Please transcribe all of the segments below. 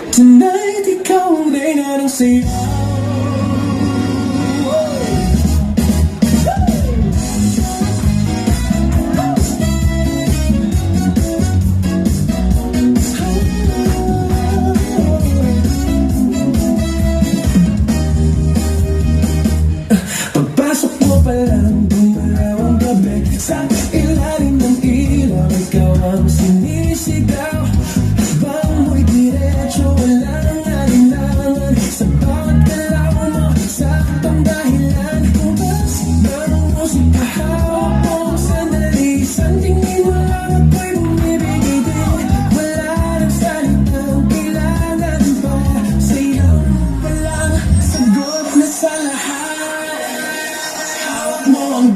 Tonight, ikaw ang reyna ng sayaw. Pagpasok mo pa lang, gumalaw ang gabi. Sa ilalim ng ilaw, ikaw ang sinisigaw. Bang mo'y diretso, wala nang alinlangan. Sa bawat galaw mo, saktong dahilan. Tumas ng musika, hawak mo ang sandali. Sandingin mo lang ako'y bumibigay din. Wala nang salitang kailangan pa. Sayaw mo pa lang, sagot na sa lahat. Hawak mo ang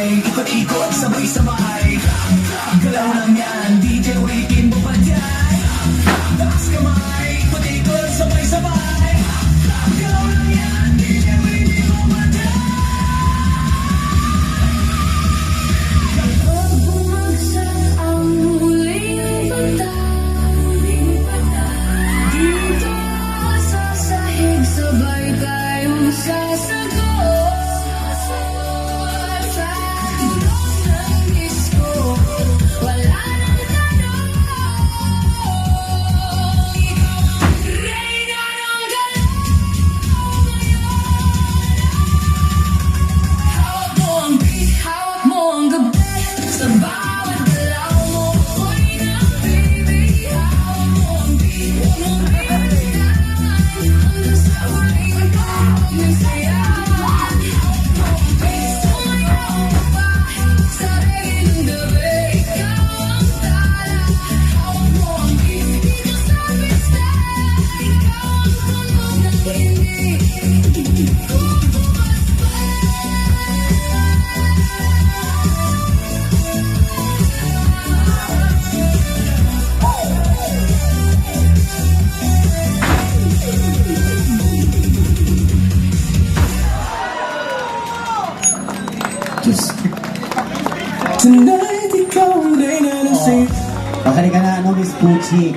ikot-ikot, sabay-sabay. Galaw lang yan, DJ Wikin Bubadyan. Taas kamay, ikot-ikot, sabay-sabay. Galaw lang yan, DJ Wikin Bubadyan. Kapag bumagsak ang huling patay, dito sa sahig sabay tayong sasagot. Tonight, ikaw ang reyna ng sayaw. Pakali ka na, Miss Pucci.